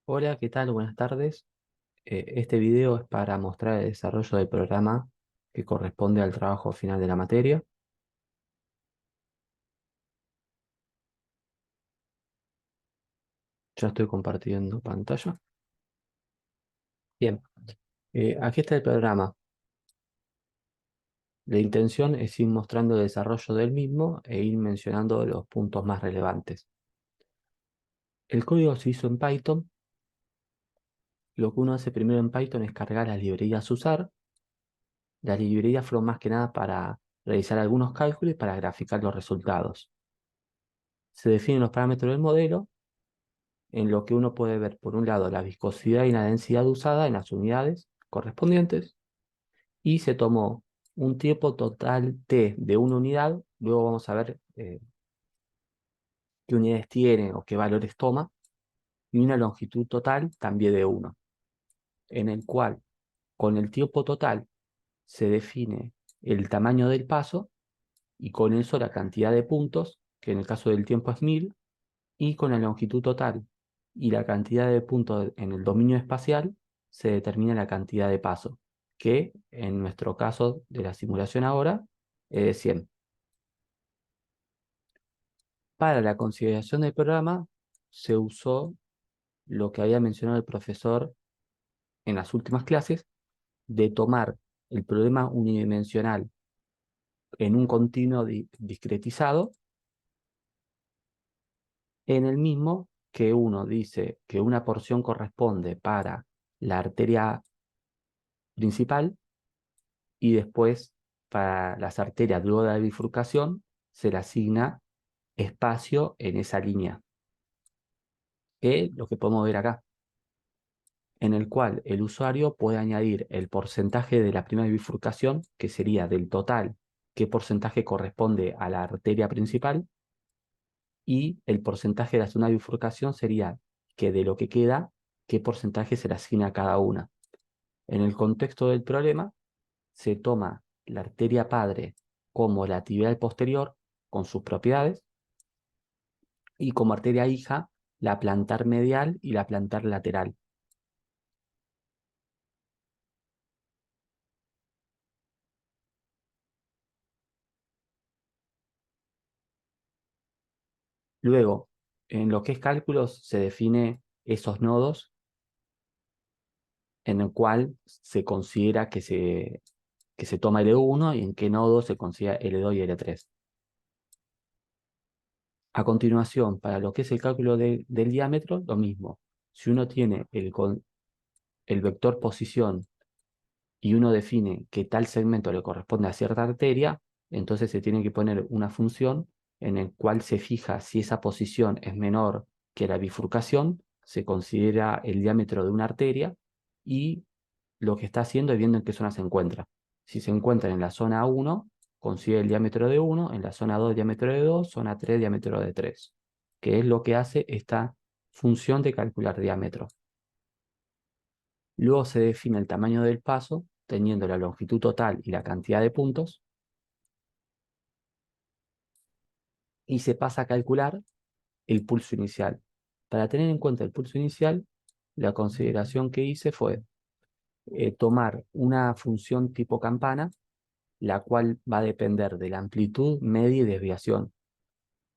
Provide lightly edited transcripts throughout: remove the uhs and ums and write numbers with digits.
Hola, ¿qué tal? Buenas tardes. Este video es para mostrar el desarrollo del programa que corresponde al trabajo final de la materia. Ya estoy compartiendo pantalla. Bien, aquí está el programa. La intención es ir mostrando el desarrollo del mismo e ir mencionando los puntos más relevantes. El código se hizo en Python. Lo que uno hace primero en Python es cargar las librerías a usar. Las librerías fueron más que nada para realizar algunos cálculos y para graficar los resultados. Se definen los parámetros del modelo en lo que uno puede ver, por un lado, la viscosidad y la densidad usada en las unidades correspondientes, y se tomó un tiempo total T de una unidad. Luego vamos a ver qué unidades tiene o qué valores toma, y una longitud total también de 1, en el cual con el tiempo total se define el tamaño del paso y con eso la cantidad de puntos, que en el caso del tiempo es 1000, y con la longitud total y la cantidad de puntos en el dominio espacial se determina la cantidad de paso, que en nuestro caso de la simulación ahora es de 100. Para la consideración del programa se usó lo que había mencionado el profesor en las últimas clases, de tomar el problema unidimensional en un continuo discretizado, en el mismo que uno dice que una porción corresponde para la arteria principal, y después para las arterias luego de la bifurcación se le asigna espacio en esa línea, que es lo que podemos ver acá, en el cual el usuario puede añadir el porcentaje de la primera bifurcación, que sería del total, qué porcentaje corresponde a la arteria principal, y el porcentaje de la segunda bifurcación sería que de lo que queda, qué porcentaje se le asigna a cada una. En el contexto del problema, se toma la arteria padre como la tibial posterior con sus propiedades, y como arteria hija la plantar medial y la plantar lateral. Luego, en lo que es cálculos, se define esos nodos en el cual se considera que se toma L1 y en qué nodo se considera L2 y L3. A continuación, para lo que es el cálculo del diámetro, lo mismo. Si uno tiene el vector posición y uno define que tal segmento le corresponde a cierta arteria, entonces se tiene que poner una función en el cual se fija si esa posición es menor que la bifurcación, se considera el diámetro de una arteria, y lo que está haciendo es viendo en qué zona se encuentra. Si se encuentra en la zona 1, consigue el diámetro de 1, en la zona 2 diámetro de 2, zona 3 diámetro de 3, que es lo que hace esta función de calcular diámetro. Luego se define el tamaño del paso, teniendo la longitud total y la cantidad de puntos, y se pasa a calcular el pulso inicial. Para tener en cuenta el pulso inicial, la consideración que hice fue tomar una función tipo campana, la cual va a depender de la amplitud, media y desviación.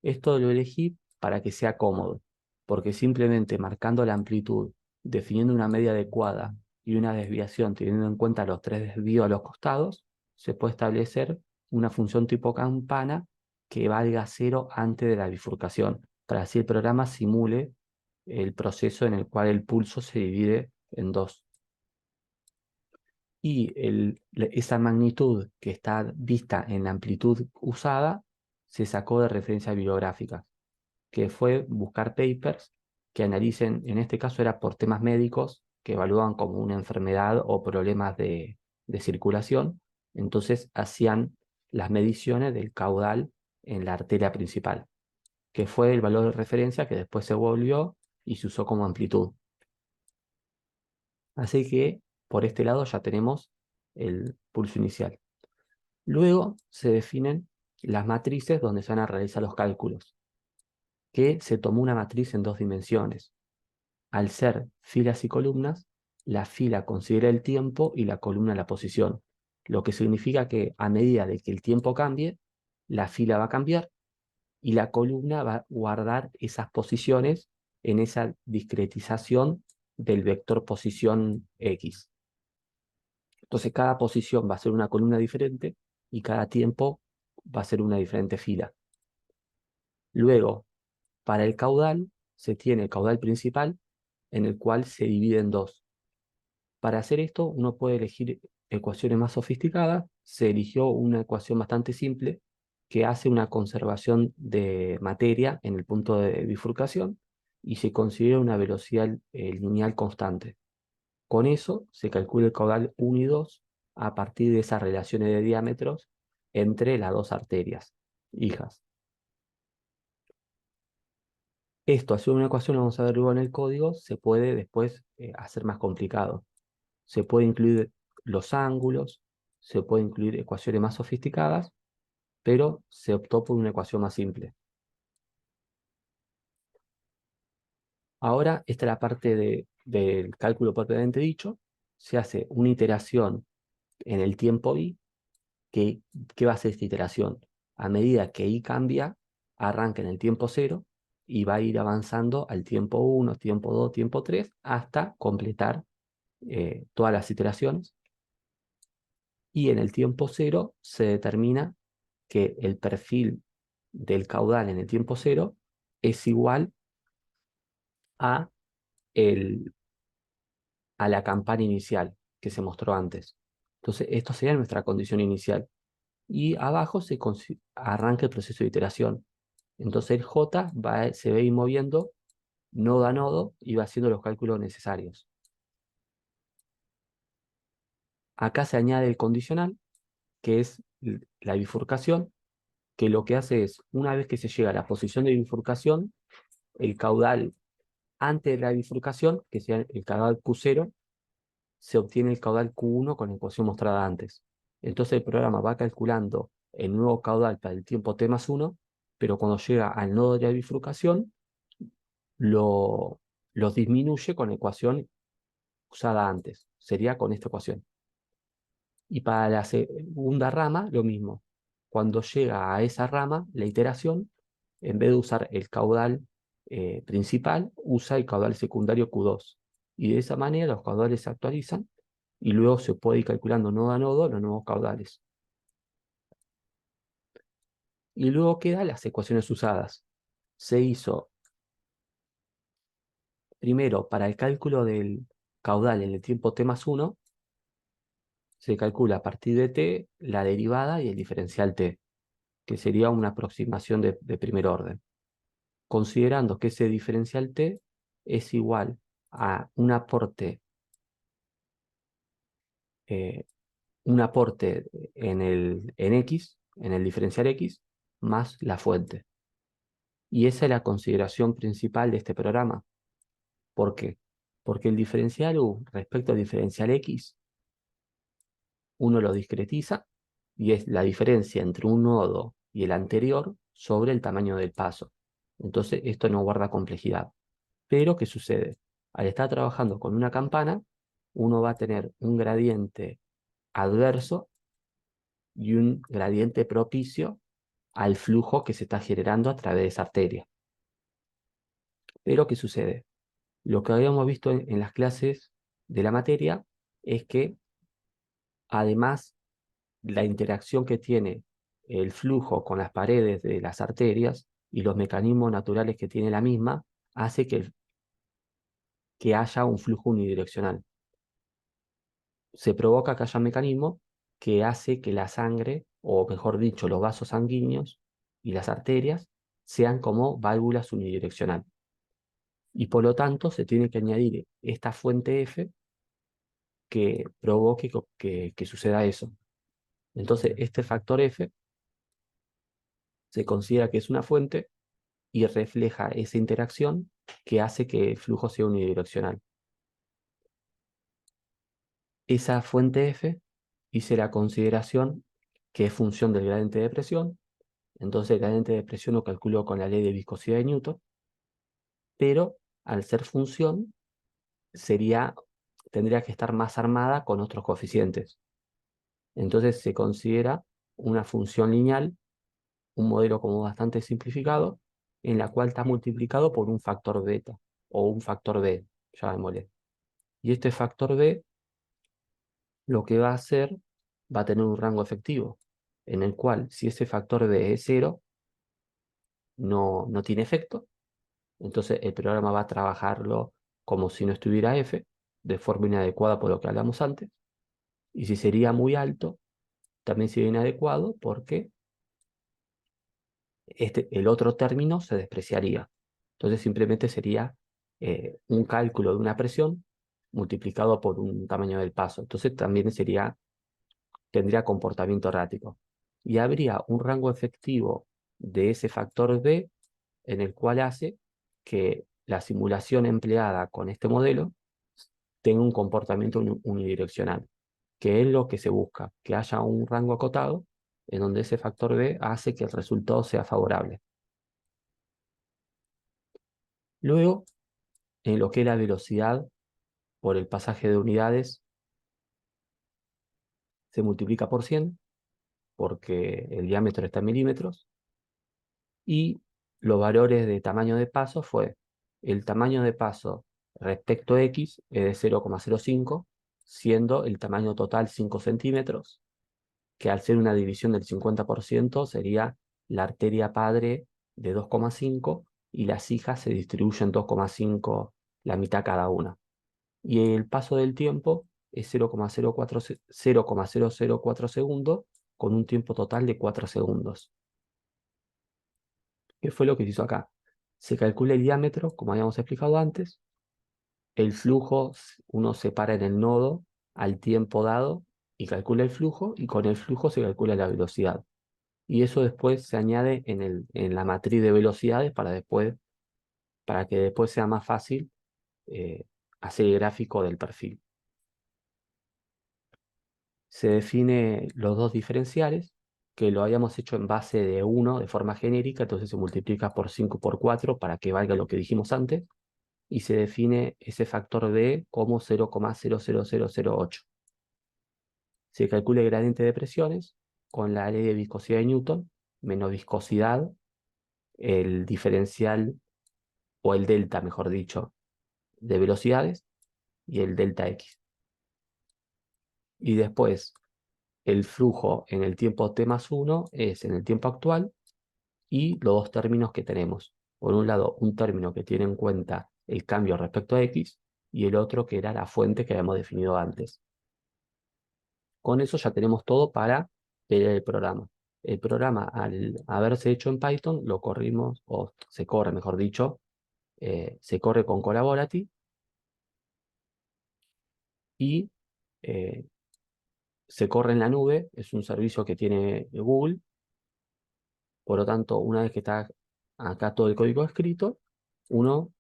Esto lo elegí para que sea cómodo, porque simplemente marcando la amplitud, definiendo una media adecuada y una desviación teniendo en cuenta los tres desvíos a los costados, se puede establecer una función tipo campana que valga 0 antes de la bifurcación, para así el programa simule el proceso en el cual el pulso se divide en dos. Y esa magnitud que está vista en la amplitud usada se sacó de referencias bibliográficas, que fue buscar papers que analicen, en este caso era por temas médicos, que evaluaban como una enfermedad o problemas de circulación. Entonces hacían las mediciones del caudal en la arteria principal, que fue el valor de referencia que después se volvió y se usó como amplitud. Así que por este lado ya tenemos el pulso inicial. Luego se definen las matrices donde se van a realizar los cálculos, que se tomó una matriz en dos dimensiones. al ser filas y columnas, la fila considera el tiempo y la columna la posición, lo que significa que a medida de que el tiempo cambie, la fila va a cambiar y la columna va a guardar esas posiciones en esa discretización del vector posición X. Entonces cada posición va a ser una columna diferente y cada tiempo va a ser una diferente fila. Luego, para el caudal, se tiene el caudal principal en el cual se divide en dos. Para hacer esto, uno puede elegir ecuaciones más sofisticadas. Se eligió una ecuación bastante simple que hace una conservación de materia en el punto de bifurcación y se considera una velocidad lineal constante. Con eso se calcula el caudal 1 y 2 a partir de esas relaciones de diámetros entre las dos arterias hijas. Esto, hacer una ecuación, lo vamos a ver luego en el código, se puede después hacer más complicado. Se puede incluir los ángulos, se puede incluir ecuaciones más sofisticadas, pero se optó por una ecuación más simple. Ahora, esta es la parte del cálculo propiamente dicho. Se hace una iteración en el tiempo i. ¿Qué va a hacer esta iteración? A medida que i cambia, arranca en el tiempo 0 y va a ir avanzando al tiempo 1, tiempo 2, tiempo 3, hasta completar todas las iteraciones. Y en el tiempo 0 se determina que el perfil del caudal en el tiempo 0 es igual a, a la campana inicial que se mostró antes. Entonces, esto sería nuestra condición inicial. Y abajo arranca el proceso de iteración. Entonces el J se va a ir moviendo nodo a nodo y va haciendo los cálculos necesarios. Acá se añade el condicional, que es la bifurcación, que lo que hace es, una vez que se llega a la posición de bifurcación, el caudal antes de la bifurcación, que sea el caudal Q0, se obtiene el caudal Q1 con la ecuación mostrada antes. Entonces el programa va calculando el nuevo caudal para el tiempo t más 1, pero cuando llega al nodo de la bifurcación, los disminuye con la ecuación usada antes. Sería con esta ecuación. Y para la segunda rama, lo mismo. Cuando llega a esa rama, la iteración, en vez de usar el caudal principal, usa el caudal secundario Q2. Y de esa manera los caudales se actualizan y luego se puede ir calculando nodo a nodo los nuevos caudales. Y luego quedan las ecuaciones usadas. Se hizo primero para el cálculo del caudal en el tiempo t más 1, se calcula a partir de t la derivada y el diferencial t, que sería una aproximación de primer orden, considerando que ese diferencial t es igual a eh, un aporte en x, en el diferencial x, más la fuente. Y esa es la consideración principal de este programa. ¿Por qué? Porque el diferencial u respecto al diferencial x, uno lo discretiza y es la diferencia entre un nodo y el anterior sobre el tamaño del paso. Entonces esto no guarda complejidad. Pero, ¿qué sucede? Al estar trabajando con una campana, uno va a tener un gradiente adverso y un gradiente propicio al flujo que se está generando a través de esa arteria. Pero, ¿qué sucede? Lo que habíamos visto en las clases de la materia es que además la interacción que tiene el flujo con las paredes de las arterias y los mecanismos naturales que tiene la misma hace que haya un flujo unidireccional. Se provoca que haya un mecanismo que hace que la sangre, o mejor dicho, los vasos sanguíneos y las arterias sean como válvulas unidireccional. Y por lo tanto se tiene que añadir esta fuente F que provoque que suceda eso. Entonces, este factor F se considera que es una fuente y refleja esa interacción que hace que el flujo sea unidireccional. Esa fuente F hice la consideración que es función del gradiente de presión. Entonces el gradiente de presión lo calculo con la ley de viscosidad de Newton, pero al ser función tendría que estar más armada con otros coeficientes. Entonces se considera una función lineal, un modelo como bastante simplificado, en la cual está multiplicado por un factor beta o un factor b, llamémosle. Y este factor b lo que va a hacer, va a tener un rango efectivo, en el cual si ese factor b es 0, no tiene efecto. Entonces el programa va a trabajarlo como si no estuviera f, de forma inadecuada por lo que hablamos antes. Y si sería muy alto, también sería inadecuado porque el otro término se despreciaría. Entonces simplemente sería un cálculo de una presión multiplicado por un tamaño del paso. Entonces también tendría comportamiento errático. Y habría un rango efectivo de ese factor B en el cual hace que la simulación empleada con este modelo tenga un comportamiento unidireccional, que es lo que se busca, que haya un rango acotado en donde ese factor B hace que el resultado sea favorable. Luego, en lo que es la velocidad por el pasaje de unidades, se multiplica por 100, porque el diámetro está en milímetros, y los valores de tamaño de paso fue el tamaño de paso respecto a X es de 0,05, siendo el tamaño total 5 centímetros, que al ser una división del 50% sería la arteria padre de 2,5 y las hijas se distribuyen 2,5 la mitad cada una. Y el paso del tiempo es 0,004 segundos con un tiempo total de 4 segundos. ¿Qué fue lo que se hizo acá? Se calcula el diámetro, como habíamos explicado antes, el flujo uno separa en el nodo al tiempo dado y calcula el flujo, y con el flujo se calcula la velocidad. Y eso después se añade en la matriz de velocidades para que después sea más fácil eh, hacer el gráfico del perfil. Se define los dos diferenciales, que lo habíamos hecho en base de 1 de forma genérica, entonces se multiplica por 5 por 4 para que valga lo que dijimos antes, y se define ese factor B como 0,00008. Se calcula el gradiente de presiones con la ley de viscosidad de Newton, menos viscosidad, el diferencial, o el delta, mejor dicho, de velocidades, y el delta X. Y después, el flujo en el tiempo t más 1 es en el tiempo actual y los dos términos que tenemos. Por un lado, un término que tiene en cuenta el cambio respecto a X y el otro que era la fuente que habíamos definido antes. Con eso ya tenemos todo para ver el programa. El programa, al haberse hecho en Python, lo corrimos, o se corre, mejor dicho, se corre con Collaborative y se corre en la nube, es un servicio que tiene Google. Por lo tanto, una vez que está acá todo el código escrito, uno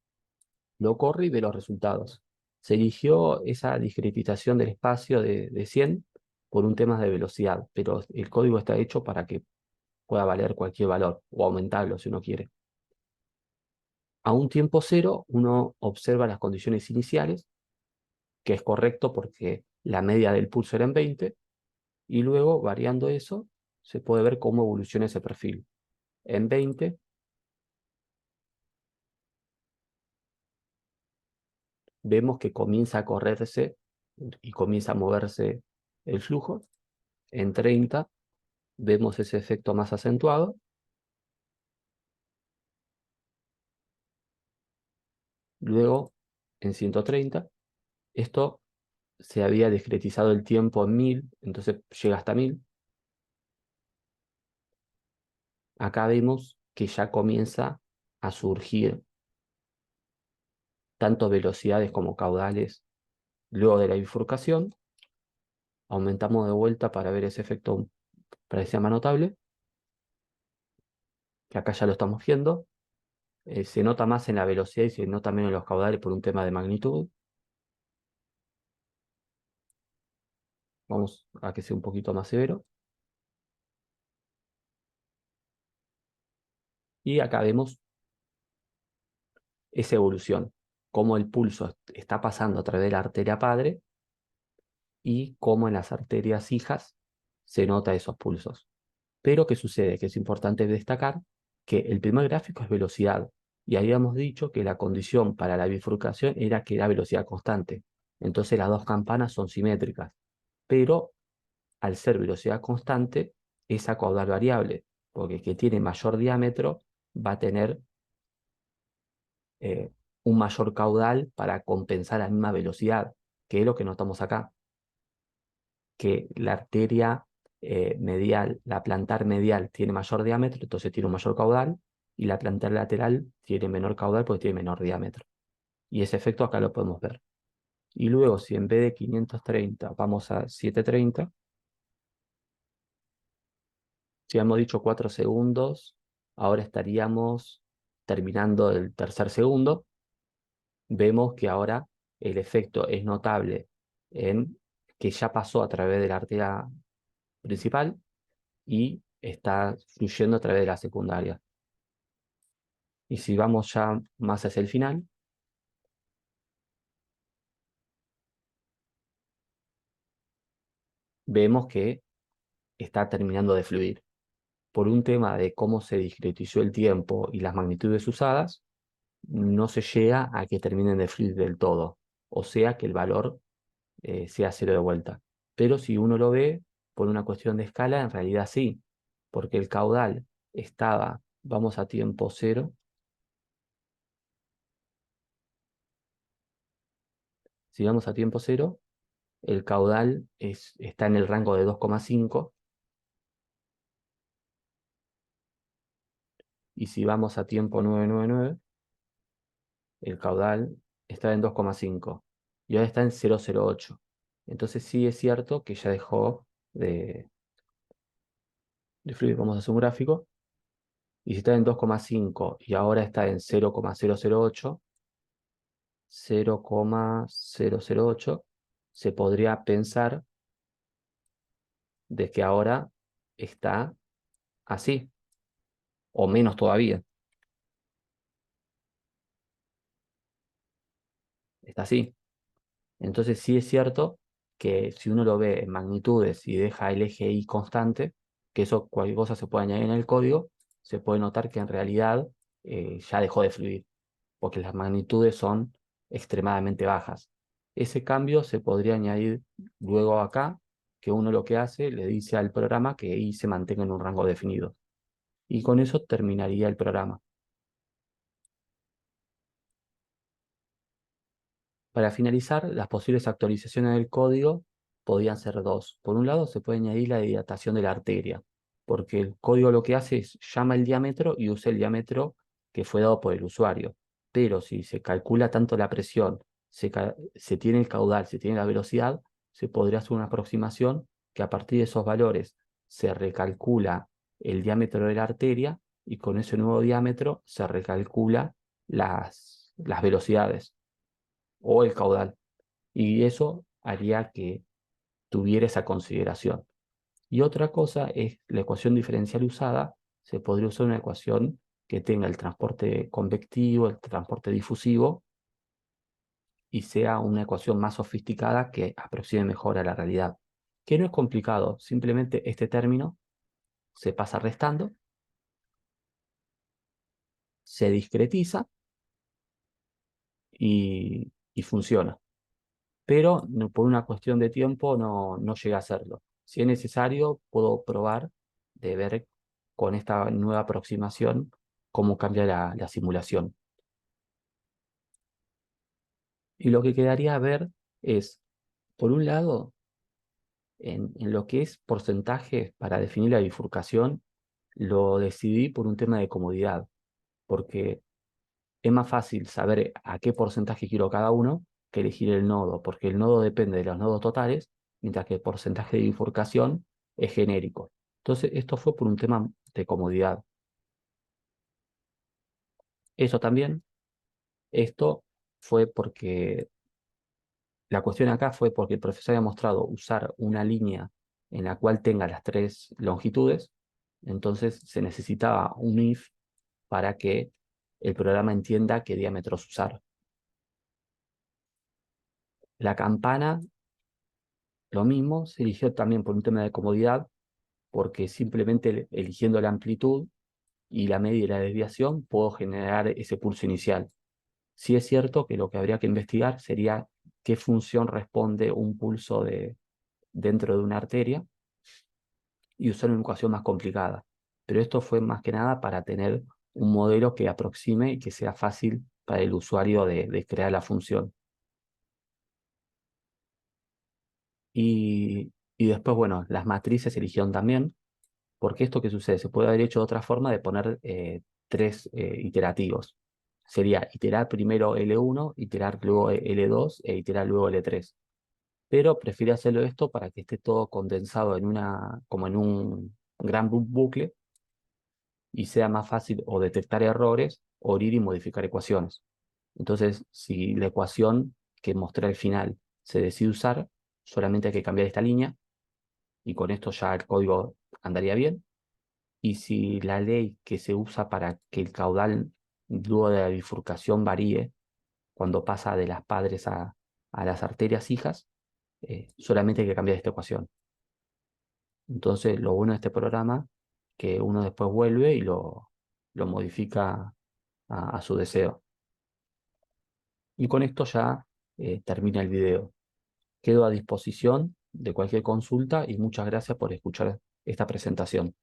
lo corre y ve los resultados. Se eligió esa discretización del espacio de 100 por un tema de velocidad, pero el código está hecho para que pueda valer cualquier valor o aumentarlo si uno quiere. A un tiempo cero, uno observa las condiciones iniciales, que es correcto porque la media del pulso era en 20, y luego, variando eso, se puede ver cómo evoluciona ese perfil. En 20 vemos que comienza a correrse y comienza a moverse el flujo. En 30 vemos ese efecto más acentuado. Luego, en 130, esto se había discretizado el tiempo en 1000, entonces llega hasta 1000. Acá vemos que ya comienza a surgir tanto velocidades como caudales luego de la bifurcación. Aumentamos de vuelta para ver ese efecto, parecía más notable, que acá ya lo estamos viendo. Se nota más en la velocidad y se nota menos en los caudales por un tema de magnitud. Vamos a que sea un poquito más severo. Y acá vemos esa evolución. cómo el pulso está pasando a través de la arteria padre y cómo en las arterias hijas se nota esos pulsos. Pero, ¿qué sucede? Que es importante destacar que el primer gráfico es velocidad, y habíamos dicho que la condición para la bifurcación era que era velocidad constante. Entonces las dos campanas son simétricas, pero al ser velocidad constante, esa caudal variable, porque el que tiene mayor diámetro va a tener eh, un mayor caudal para compensar la misma velocidad, que es lo que notamos acá, que la arteria medial, la plantar medial tiene mayor diámetro, entonces tiene un mayor caudal, y la plantar lateral tiene menor caudal porque tiene menor diámetro. Y ese efecto acá lo podemos ver. Y luego, si en vez de 530 vamos a 730, si hemos dicho 4 segundos, ahora estaríamos terminando el tercer segundo. Vemos que ahora el efecto es notable en que ya pasó a través de la arteria principal y está fluyendo a través de la secundaria. Y si vamos ya más hacia el final, vemos que está terminando de fluir. Por un tema de cómo se discretizó el tiempo y las magnitudes usadas, no se llega a que terminen de fluir del todo, o sea que el valor sea cero de vuelta. Pero si uno lo ve por una cuestión de escala, en realidad sí, porque el caudal estaba, vamos a tiempo cero, si vamos a tiempo cero, el caudal está en el rango de 2,5, y si vamos a tiempo 999, el caudal está en 2,5 y ahora está en 0,08. Entonces sí es cierto que ya dejó de fluir. Vamos a hacer un gráfico, y si está en 2,5 y ahora está en 0,008, 0,008, se podría pensar de que ahora está así, o menos todavía, está así. Entonces sí es cierto que si uno lo ve en magnitudes y deja el eje Y constante, que eso cualquier cosa se puede añadir en el código, se puede notar que en realidad ya dejó de fluir, porque las magnitudes son extremadamente bajas. Ese cambio se podría añadir luego acá, que uno lo que hace, le dice al programa que Y se mantenga en un rango definido. Y con eso terminaría el programa. Para finalizar, las posibles actualizaciones del código podrían ser dos. Por un lado, se puede añadir la dilatación de la arteria, porque el código lo que hace es llama el diámetro y usa el diámetro que fue dado por el usuario. Pero si se calcula tanto la presión, se tiene el caudal, se tiene la velocidad, se podría hacer una aproximación que a partir de esos valores se recalcula el diámetro de la arteria, y con ese nuevo diámetro se recalcula las velocidades o el caudal. Y eso haría que tuviera esa consideración. Y otra cosa es la ecuación diferencial usada. Se podría usar una ecuación que tenga el transporte convectivo, el transporte difusivo, y sea una ecuación más sofisticada que aproxime mejor a la realidad. Que no es complicado, simplemente este término se pasa restando, se discretiza y funciona. Pero por una cuestión de tiempo no llega a hacerlo. Si es necesario, puedo probar de ver con esta nueva aproximación cómo cambia la simulación. Y lo que quedaría a ver es, por un lado, en lo que es porcentaje para definir la bifurcación, lo decidí por un tema de comodidad, porque es más fácil saber a qué porcentaje quiero cada uno que elegir el nodo, porque el nodo depende de los nodos totales, mientras que el porcentaje de bifurcación es genérico. Entonces, esto fue por un tema de comodidad. Eso también, esto fue porque, la cuestión acá fue porque el profesor había mostrado usar una línea en la cual tenga las tres longitudes, entonces se necesitaba un if para que el programa entienda qué diámetros usar. La campana, lo mismo, se eligió también por un tema de comodidad, porque simplemente eligiendo la amplitud y la media y la desviación puedo generar ese pulso inicial. Sí es cierto que lo que habría que investigar sería qué función responde un pulso dentro de una arteria y usar una ecuación más complicada. Pero esto fue más que nada para tener un modelo que aproxime y que sea fácil para el usuario de crear la función. Y después, bueno, las matrices se eligieron también, porque esto que sucede, se puede haber hecho de otra forma de poner tres iterativos. Sería iterar primero L1, iterar luego L2 e iterar luego L3. Pero prefiero hacerlo esto para que esté todo condensado en como en un gran bucle y sea más fácil o detectar errores o ir y modificar ecuaciones. Entonces, si la ecuación que mostré al final se decide usar, solamente hay que cambiar esta línea y con esto ya el código andaría bien. Y si la ley que se usa para que el caudal luego de la bifurcación varíe cuando pasa de las padres a las arterias hijas, solamente hay que cambiar esta ecuación. Entonces, lo bueno de este programa, que uno después vuelve y lo modifica a su deseo. Y con esto ya termina el video. Quedo a disposición de cualquier consulta y muchas gracias por escuchar esta presentación.